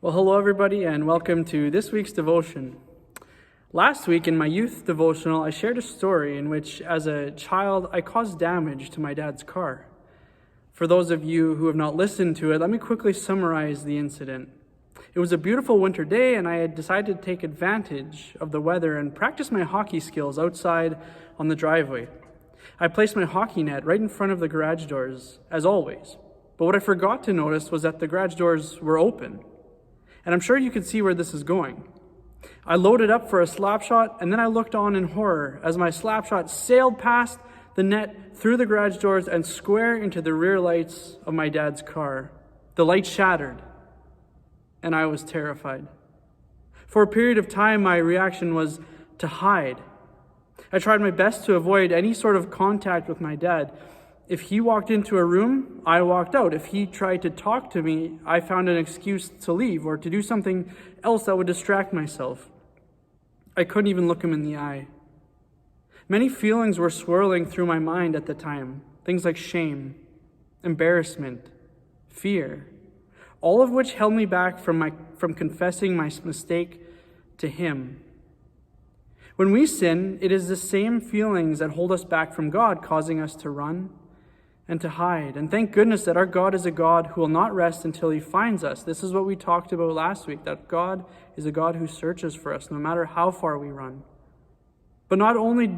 Well, hello everybody, and welcome to this week's devotion. Last week in my youth devotional, I shared a story in which, as a child, I caused damage to my dad's car. For those of you who have not listened to it, let me quickly summarize the incident. It was a beautiful winter day, and I had decided to take advantage of the weather and practice my hockey skills outside on the driveway. I placed my hockey net right in front of the garage doors, as always. But what I forgot to notice was that the garage doors were open. And I'm sure you can see where this is going. I loaded up for a slap shot, and then I looked on in horror as my slap shot sailed past the net, through the garage doors, and square into the rear lights of my dad's car. The light shattered, and I was terrified. For a period of time, my reaction was to hide. I tried my best to avoid any sort of contact with my dad. If he walked into a room, I walked out. If he tried to talk to me, I found an excuse to leave or to do something else that would distract myself. I couldn't even look him in the eye. Many feelings were swirling through my mind at the time. Things like shame, embarrassment, fear, all of which held me back from confessing my mistake to him. When we sin, it is the same feelings that hold us back from God, causing us to run and to hide. And thank goodness that our God is a God who will not rest until he finds us. This is what we talked about last week, that God is a God who searches for us no matter how far we run. But not only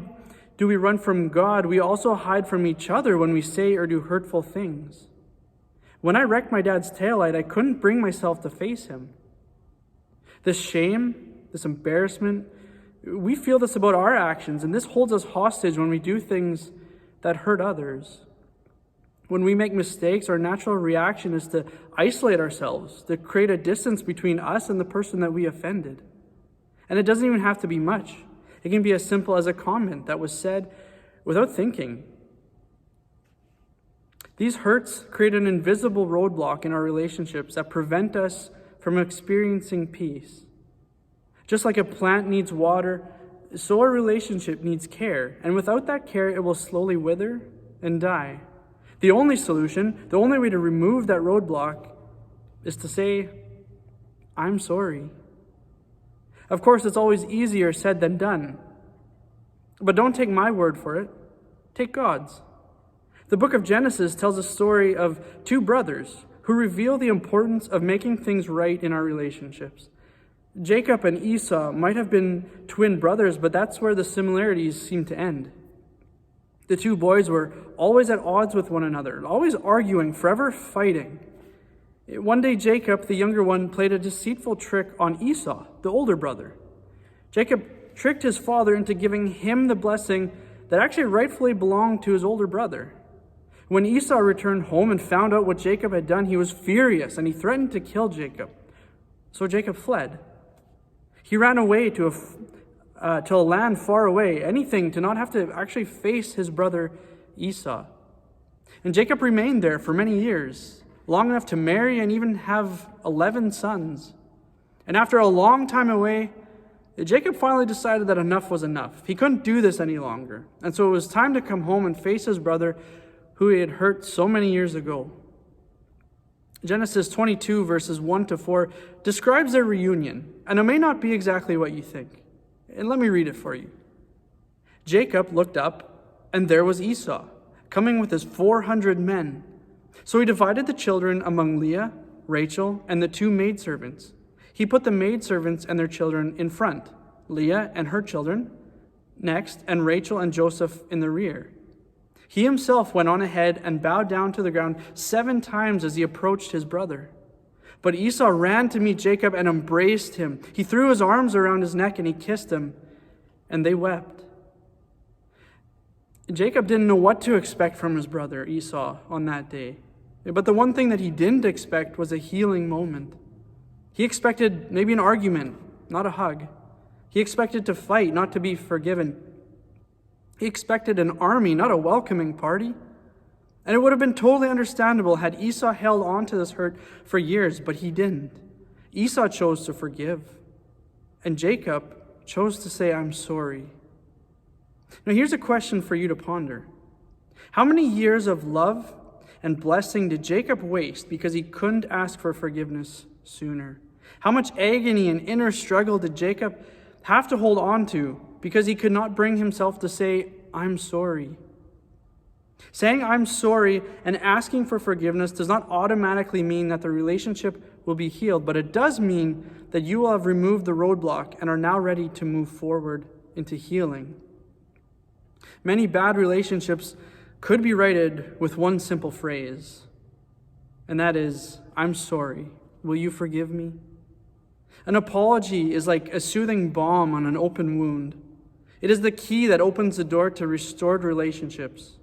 do we run from God, we also hide from each other when we say or do hurtful things. When I wrecked my dad's taillight, I couldn't bring myself to face him. This shame, this embarrassment, we feel this about our actions, and this holds us hostage when we do things that hurt others. When we make mistakes, our natural reaction is to isolate ourselves, to create a distance between us and the person that we offended. And it doesn't even have to be much. It can be as simple as a comment that was said without thinking. These hurts create an invisible roadblock in our relationships that prevent us from experiencing peace. Just like a plant needs water, so a relationship needs care. And without that care, it will slowly wither and die. The only solution, the only way to remove that roadblock is to say, I'm sorry. Of course, it's always easier said than done. But don't take my word for it. Take God's. The book of Genesis tells a story of two brothers who reveal the importance of making things right in our relationships. Jacob and Esau might have been twin brothers, but that's where the similarities seem to end. The two boys were always at odds with one another, always arguing, forever fighting. One day, Jacob, the younger one, played a deceitful trick on Esau, the older brother. Jacob tricked his father into giving him the blessing that actually rightfully belonged to his older brother. When Esau returned home and found out what Jacob had done, he was furious and he threatened to kill Jacob. So Jacob fled. He ran away to a land far away, anything to not have to actually face his brother Esau. And Jacob remained there for many years, long enough to marry and even have 11 sons. And after a long time away, Jacob finally decided that enough was enough. He couldn't do this any longer. And so it was time to come home and face his brother who he had hurt so many years ago. Genesis 22 verses 1 to 4 describes their reunion, and it may not be exactly what you think. And let me read it for you. Jacob looked up, and there was Esau, coming with his 400 men. So he divided the children among Leah, Rachel, and the two maidservants. He put the maidservants and their children in front, Leah and her children next, and Rachel and Joseph in the rear. He himself went on ahead and bowed down to the ground 7 times as he approached his brother. But Esau ran to meet Jacob and embraced him. He threw his arms around his neck and he kissed him, and they wept. Jacob didn't know what to expect from his brother Esau on that day. But the one thing that he didn't expect was a healing moment. He expected maybe an argument, not a hug. He expected to fight, not to be forgiven. He expected an army, not a welcoming party. And it would have been totally understandable had Esau held on to this hurt for years, but he didn't. Esau chose to forgive, and Jacob chose to say, I'm sorry. Now here's a question for you to ponder. How many years of love and blessing did Jacob waste because he couldn't ask for forgiveness sooner? How much agony and inner struggle did Jacob have to hold on to because he could not bring himself to say, I'm sorry? Saying I'm sorry and asking for forgiveness does not automatically mean that the relationship will be healed, but it does mean that you will have removed the roadblock and are now ready to move forward into healing. Many bad relationships could be righted with one simple phrase, and that is, I'm sorry. Will you forgive me? An apology is like a soothing balm on an open wound. It is the key that opens the door to restored relationships.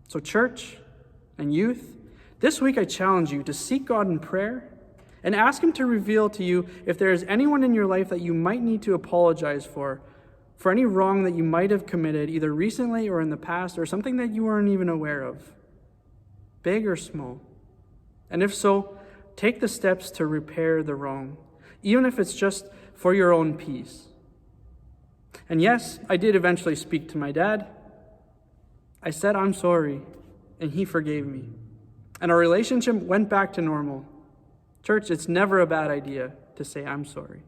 So church and youth, this week I challenge you to seek God in prayer and ask Him to reveal to you if there is anyone in your life that you might need to apologize for any wrong that you might have committed either recently or in the past, or something that you weren't even aware of, big or small. And if so, take the steps to repair the wrong, even if it's just for your own peace. And yes, I did eventually speak to my dad. I said I'm sorry, and he forgave me. And our relationship went back to normal. Church, it's never a bad idea to say I'm sorry.